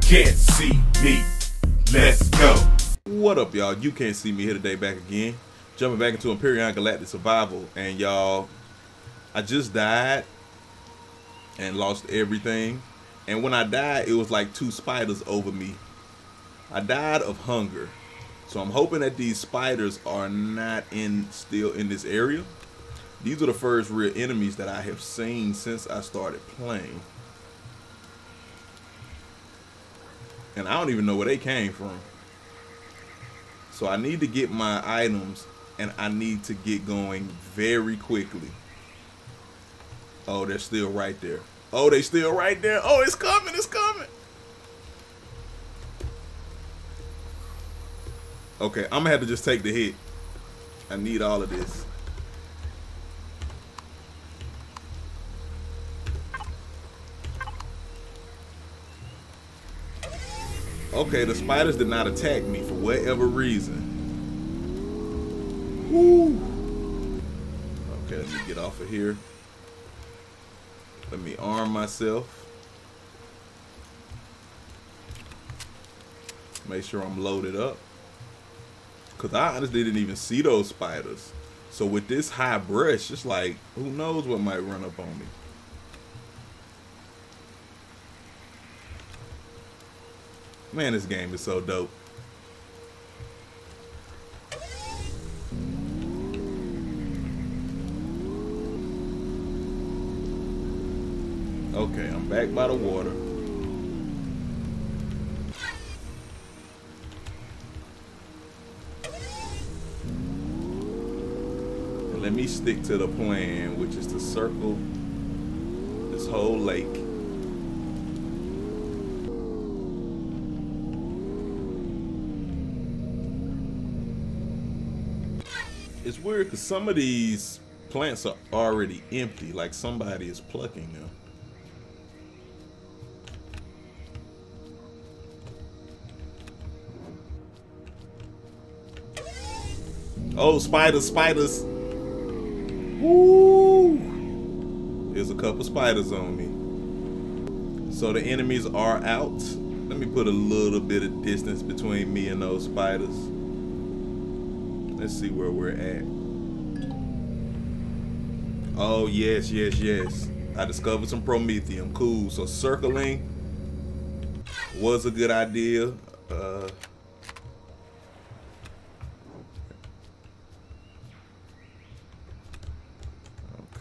can't see me. Let's go. What up, y'all? You can't see me here today, back again. Jumping back into Empyrion Galactic Survival. And y'all, I just died and lost everything. And when I died, it was like 2 spiders over me. I died of hunger. So I'm hoping that these spiders are not still in this area. These are the first real enemies that I have seen since I started playing. And I don't even know where they came from. So I need to get my items and I need to get going very quickly. Oh, they're still right there. Oh, they still right there. Oh, it's coming, it's coming. Okay, I'm gonna have to just take the hit. I need all of this. Okay, the spiders did not attack me for whatever reason. Woo. Okay, let me get off of here. Let me arm myself. Make sure I'm loaded up. Because I honestly didn't even see those spiders. So with this high brush, it's like, who knows what might run up on me. Man, this game is so dope. Okay, I'm back by the water. And let me stick to the plan, which is to circle this whole lake. It's weird because some of these plants are already empty, like somebody is plucking them. Oh, spiders, spiders. Woo! There's a couple spiders on me. So the enemies are out. Let me put a little bit of distance between me and those spiders. Let's see where we're at. Oh, yes, yes, yes. I discovered some Promethium. Cool. So circling was a good idea.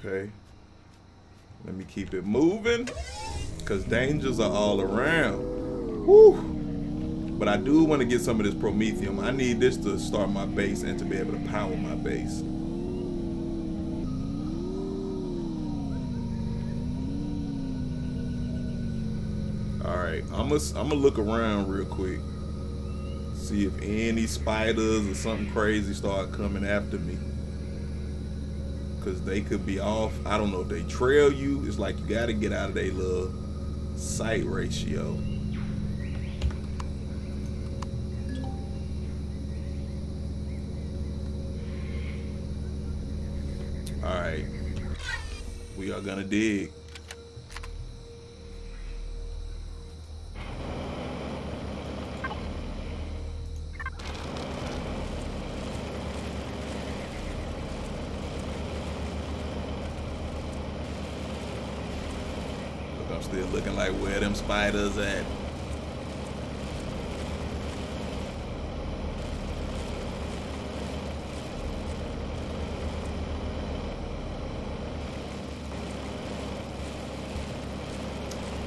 Okay. Let me keep it moving, because dangers are all around. Woo! But I do want to get some of this Promethium. I need this to start my base and to be able to power my base. Alright, I'm gonna look around real quick. See if any spiders or something crazy start coming after me. Because they could be off. I don't know if they trail you. It's like you got to get out of their little sight ratio. Alright, we are gonna dig. Look, I'm still looking like where them spiders at.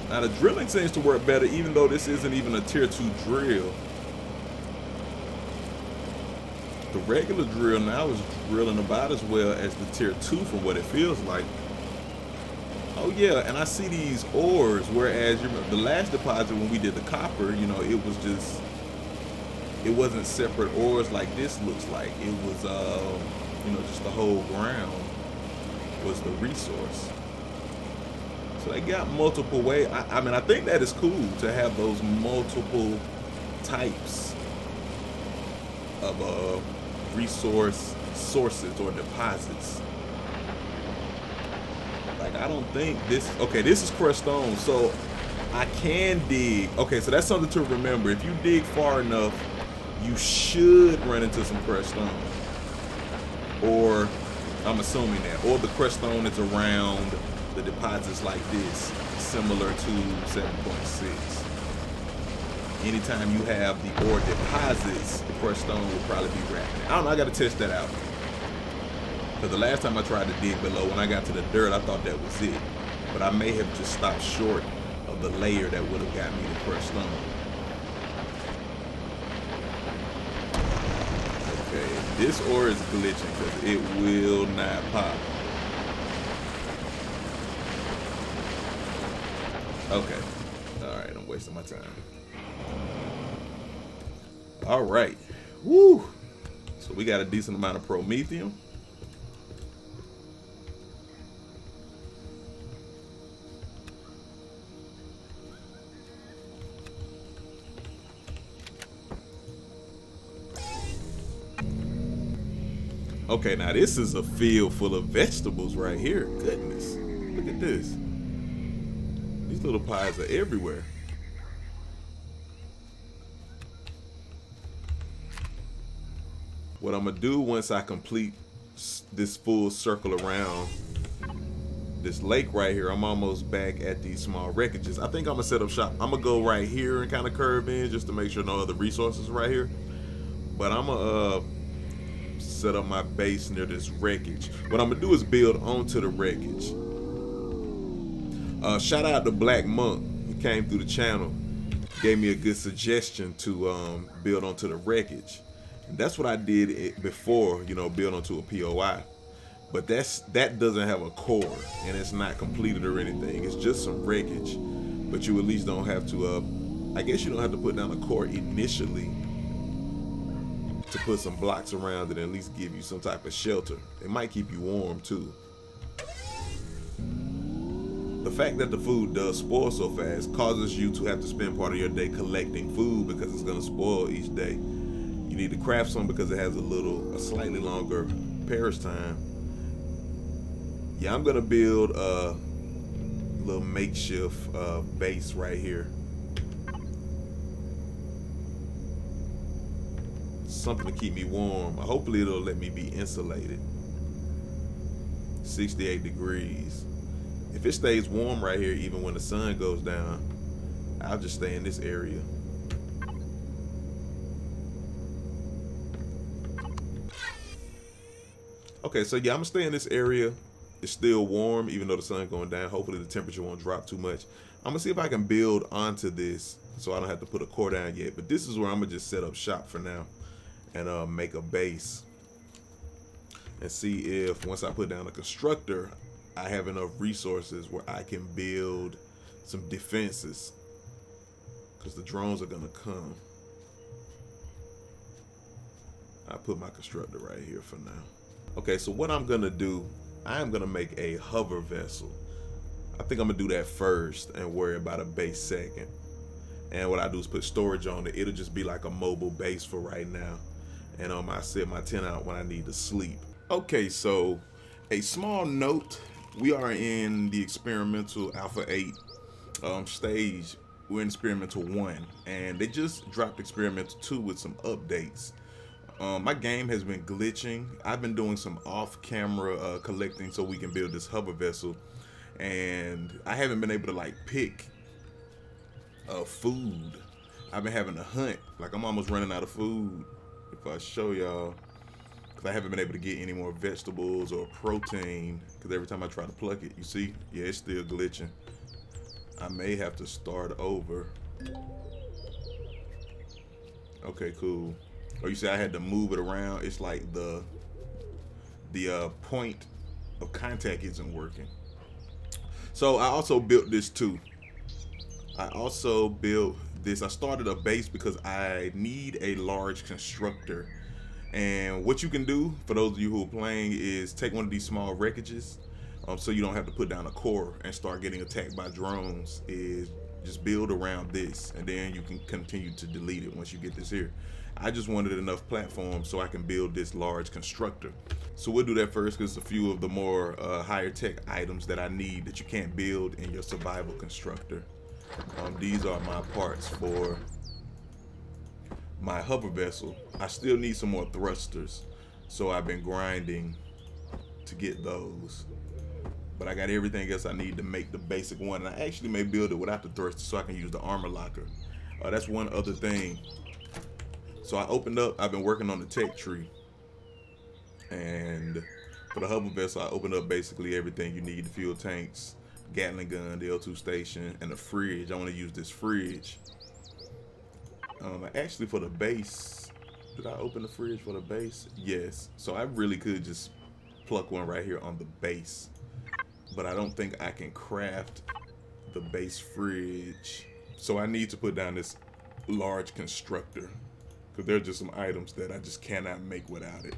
Now the drilling seems to work better, even though this isn't even a tier 2 drill. The regular drill now is drilling about as well as the tier 2 from what it feels like. Oh yeah, and I see these ores, whereas you remember the last deposit when we did the copper, you know, it was just, it wasn't separate ores like this looks like. It was, you know, just the whole ground was the resource. So they got multiple ways. I mean, I think that is cool to have those multiple types of resource sources or deposits. Like, I don't think this, okay, this is crushed stone. So I can dig. Okay, so that's something to remember. If you dig far enough, you should run into some crushed stone. Or, I'm assuming that. Or the crushed stone is around the deposits like this, similar to 7.6. Anytime you have the ore deposits, the crushed stone will probably be wrapped. I don't know, I gotta test that out. Because the last time I tried to dig below, when I got to the dirt, I thought that was it. But I may have just stopped short of the layer that would have got me the crushed stone. Okay, this ore is glitching because it will not pop. Okay, alright, I'm wasting my time. Alright, woo! So we got a decent amount of Promethium. Okay, now this is a field full of vegetables right here. Goodness, look at this. These little pies are everywhere. What I'm gonna do once I complete this full circle around this lake right here, I'm almost back at these small wreckages. I think I'm gonna set up shop. I'm gonna go right here and kind of curve in just to make sure no other resources are right here. But I'm gonna set up my base near this wreckage. What I'm gonna do is build onto the wreckage. Shout out to Black Monk. He came through the channel, gave me a good suggestion to build onto the wreckage. And that's what I did before, you know, build onto a POI. But that doesn't have a core and it's not completed or anything. It's just some wreckage. But you at least don't have to, I guess you don't have to put down a core initially to put some blocks around it and at least give you some type of shelter. It might keep you warm too. The fact that the food does spoil so fast causes you to have to spend part of your day collecting food because it's gonna spoil each day. You need to craft some because it has a slightly longer perish time. Yeah, I'm gonna build a little makeshift base right here. Something to keep me warm. Hopefully it'll let me be insulated. 68 degrees. If it stays warm right here, even when the sun goes down, I'll just stay in this area. Okay, so yeah, I'm gonna stay in this area. It's still warm, even though the sun's going down. Hopefully the temperature won't drop too much. I'm gonna see if I can build onto this so I don't have to put a core down yet. But this is where I'm gonna just set up shop for now and make a base and see if once I put down a constructor, I have enough resources where I can build some defenses, because the drones are gonna come. I put my constructor right here for now. Okay, so what I'm gonna do, I'm gonna make a hover vessel. I think I'm gonna do that first and worry about a base second. And what I do is put storage on it. It'll just be like a mobile base for right now. And I set my tent out when I need to sleep. Okay, so a small note. We are in the experimental Alpha 8 stage. We're in experimental 1. And they just dropped experimental 2 with some updates. My game has been glitching. I've been doing some off-camera collecting so we can build this hover vessel. And I haven't been able to like pick food. I've been having to hunt. Like I'm almost running out of food. If I show y'all, because I haven't been able to get any more vegetables or protein, because every time I try to pluck it, you see, yeah, it's still glitching. I may have to start over. Okay, cool. Or you see I had to move it around. It's like the point of contact isn't working. So I also built this too. I also built this. I started a base because I need a large constructor. And what you can do, for those of you who are playing, is take one of these small wreckages, so you don't have to put down a core and start getting attacked by drones, is just build around this, and then you can continue to delete it once you get this here. I just wanted enough platform so I can build this large constructor. So we'll do that first, because a few of the more higher tech items that I need that you can't build in your survival constructor. These are my parts for my hover vessel. I still need some more thrusters, so I've been grinding to get those. But I got everything else I need to make the basic one. And I actually may build it without the thrusters so I can use the armor locker. That's one other thing. So I opened up, I've been working on the tech tree. And for the hover vessel, I opened up basically everything you need. The fuel tanks, Gatling gun, the L2 station, and the fridge. I want to use this fridge. Actually for the base, did I open the fridge for the base? Yes. So I really could just pluck one right here on the base. But I don't think I can craft the base fridge. So I need to put down this large constructor, because there are just some items that I just cannot make without it.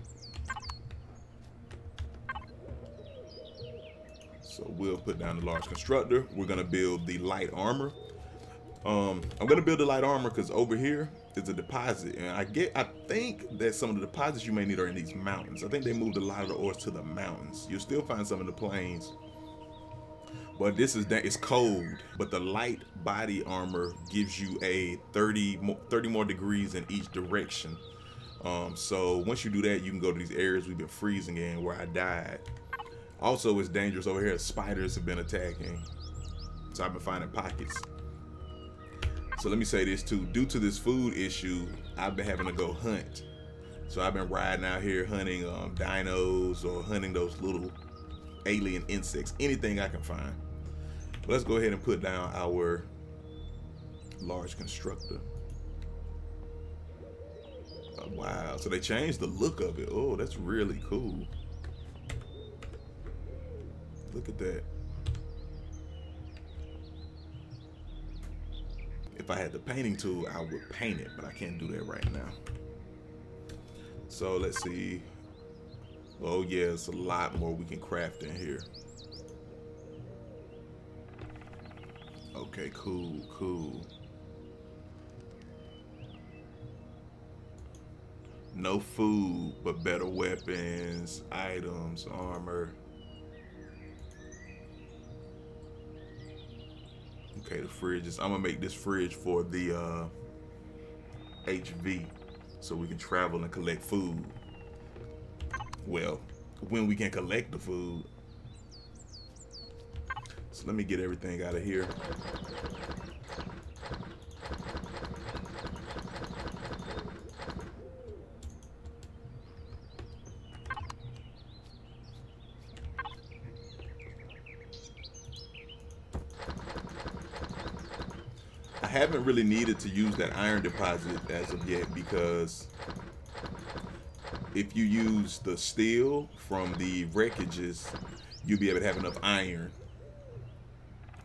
So we'll put down the large constructor. We're gonna build the light armor. I'm gonna build the light armor because over here is a deposit, and I think that some of the deposits you may need are in these mountains. I think they moved a lot of the ores to the mountains. You'll still find some in the plains, but this is that it's cold. But the light body armor gives you a 30 more degrees in each direction. So once you do that, you can go to these areas we've been freezing in where I died. Also, it's dangerous over here. Spiders have been attacking, so I've been finding pockets. So let me say this too. Due to this food issue, I've been having to go hunt. So I've been riding out here hunting dinos or hunting those little alien insects, anything I can find. But let's go ahead and put down our large constructor. Oh, wow, so they changed the look of it. Oh, that's really cool. Look at that. If I had the painting tool, I would paint it, but I can't do that right now. So let's see. Oh yeah, it's a lot more we can craft in here. Okay, cool, cool. No food, but better weapons, items, armor. Okay, the fridge is, I'm gonna make this fridge for the HV so we can travel and collect food. Well, when we can collect the food. So let me get everything out of here. I haven't really needed to use that iron deposit as of yet, because if you use the steel from the wreckages, you'll be able to have enough iron.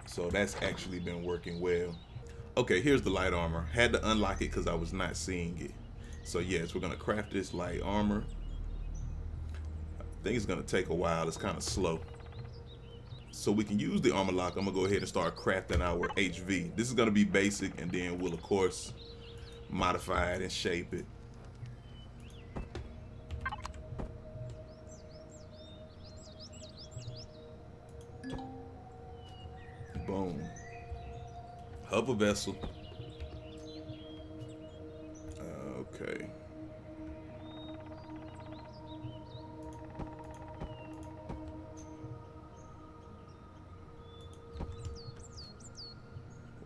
So that's actually been working well. Okay, here's the light armor. Had to unlock it because I was not seeing it. So yes, we're gonna craft this light armor. I think it's gonna take a while. It's kind of slow. So we can use the armor lock. I'm gonna go ahead and start crafting our HV. This is gonna be basic, and then we'll of course modify it and shape it. Boom. Hover vessel. Okay.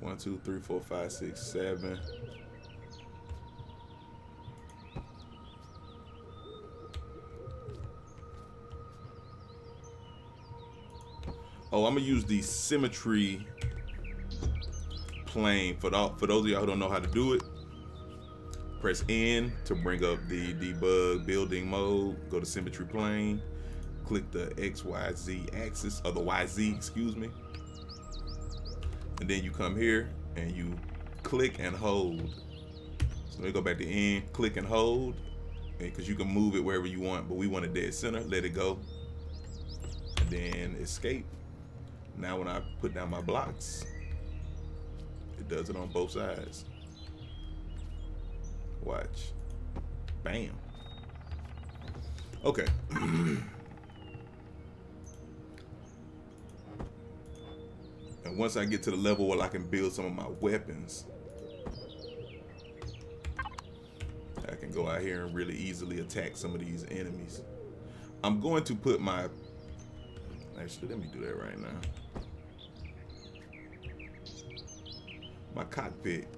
One, two, three, four, five, six, seven. Oh, I'm gonna use the symmetry plane. For those of y'all who don't know how to do it, press N to bring up the debug building mode. Go to symmetry plane, click the XYZ axis, or the YZ, excuse me. And then you come here and you click and hold. So let me go back to N, click and hold, because you can move it wherever you want, but we want it dead center. Let it go, and then escape. Now when I put down my blocks, it does it on both sides. Watch. Bam. Okay. And once I get to the level where I can build some of my weapons, I can go out here and really easily attack some of these enemies. I'm going to put my... Actually, let me do that right now. My cockpit.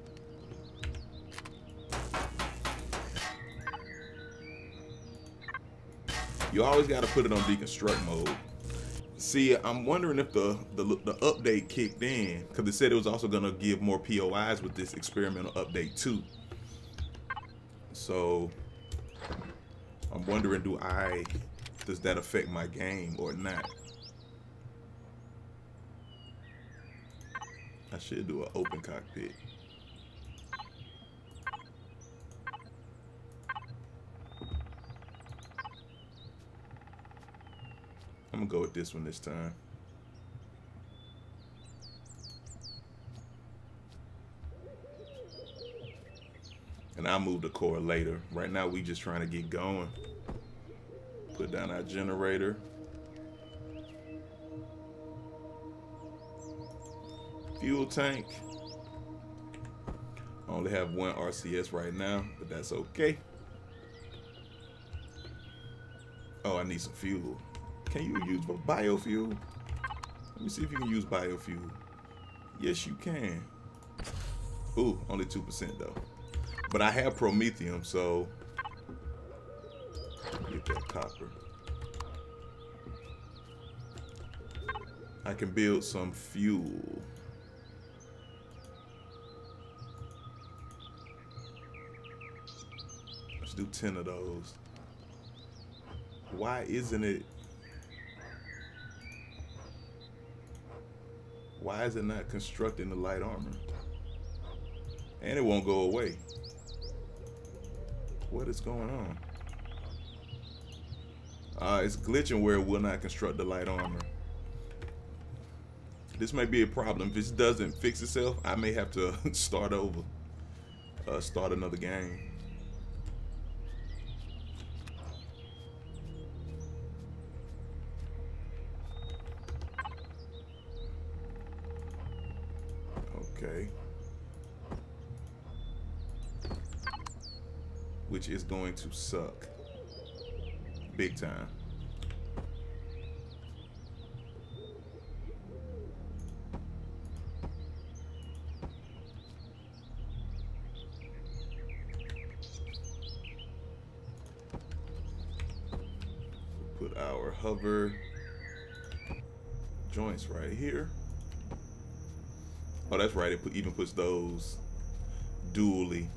You always got to put it on deconstruct mode. See, I'm wondering if the update kicked in, because it said it was also going to give more POIs with this experimental update too. So I'm wondering, does that affect my game or not? I should do an open cockpit. I'm gonna go with this one this time. And I'll move the core later. Right now we just trying to get going. Put down our generator. Fuel tank. I only have one RCS right now, but that's okay. Oh, I need some fuel. Can you use biofuel? Let me see if you can use biofuel. Yes, you can. Ooh, only 2% though. But I have Promethium, so get that copper. I can build some fuel. Let's do 10 of those. Why isn't it? Why is it not constructing the light armor? And it won't go away. What is going on? It's glitching where it will not construct the light armor. This may be a problem. If this doesn't fix itself, I may have to start over. Start another game. Okay. Which is going to suck. Big time. Put our hover joints right here. Oh, that's right. It even puts those dually.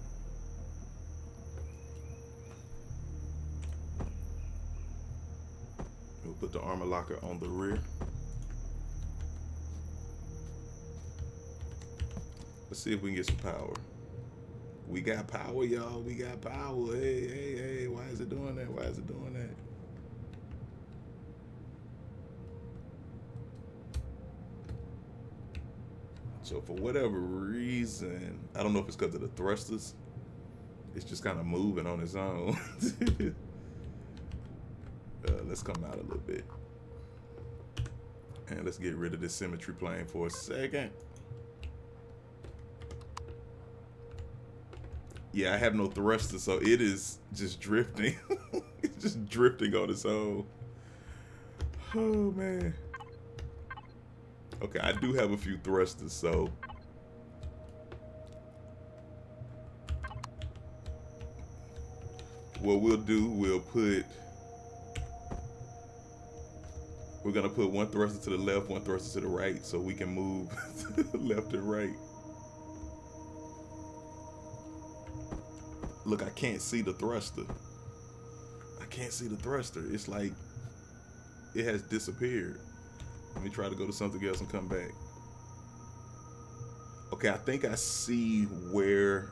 We'll put the armor locker on the rear. Let's see if we can get some power. We got power, y'all. We got power. Hey, hey, hey. Why is it doing that? Why is it doing that? So for whatever reason, I don't know if it's because of the thrusters, it's just kind of moving on its own. Let's come out a little bit. And let's get rid of this symmetry plane for a second. Yeah, I have no thrusters, so it is just drifting. It's just drifting on its own. Oh, man. Okay, I do have a few thrusters, so what we'll do, we're gonna put one thruster to the left, one thruster to the right, so we can move left and right. Look, I can't see the thruster. I can't see the thruster. It's like it has disappeared. Let me try to go to something else and come back. Okay, I think I see where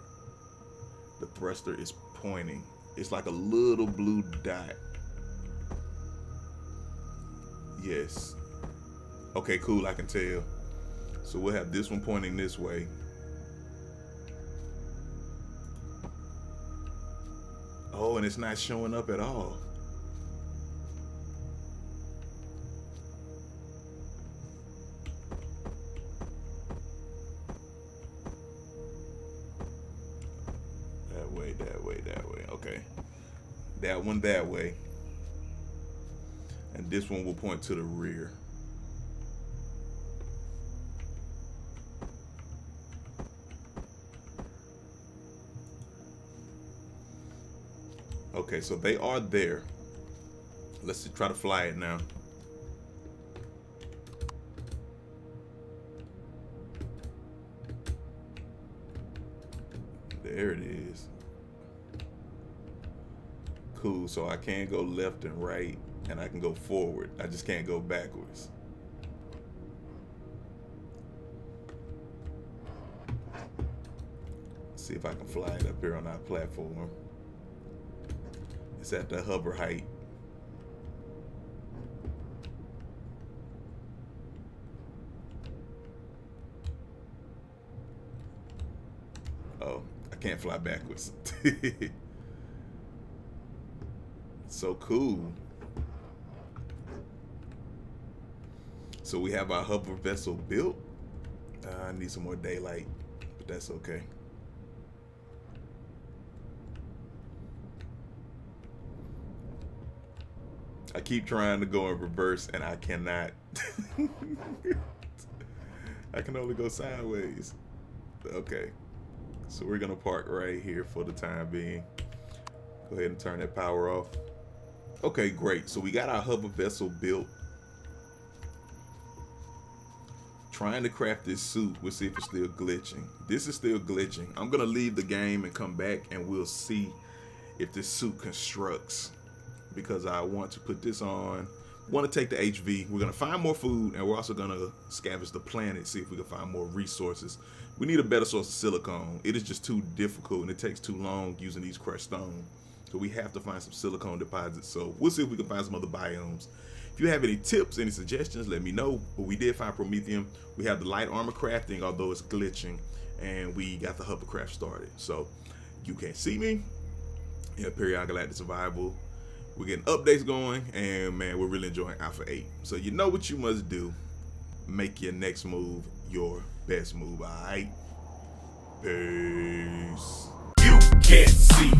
the thruster is pointing. It's like a little blue dot. Yes. Okay, cool, I can tell. So we'll have this one pointing this way. Oh, and it's not showing up at all. way, that way, that way. Okay. That one that way. And this one will point to the rear. Okay, so they are there. Let's try to fly it now. There it is. Cool, so I can go left and right, and I can go forward. I just can't go backwards. Let's see if I can fly it up here on our platform. It's at the hover height. Oh, I can't fly backwards. So cool. So we have our hover vessel built. I need some more daylight, but that's okay. I keep trying to go in reverse and I cannot. I can only go sideways. Okay. So we're gonna park right here for the time being. Go ahead and turn that power off. Okay, great. So we got our hover vessel built. Trying to craft this suit. We'll see if it's still glitching. This is still glitching. I'm gonna leave the game and come back and we'll see if this suit constructs, because I want to put this on. Want to take the HV. We're gonna find more food, and we're also gonna scavenge the planet, see if we can find more resources. We need a better source of silicone. It is just too difficult and it takes too long using these crushed stone. So we have to find some silicone deposits. So we'll see if we can find some other biomes. If you have any tips, any suggestions, let me know. But we did find Promethium. We have the light armor crafting, although it's glitching, and we got the hovercraft started. So you can't see me. Empyrion Galactic Survival. We're getting updates going, and man, we're really enjoying Alpha 8. So you know what you must do. Make your next move your best move, alright? Peace. You can't see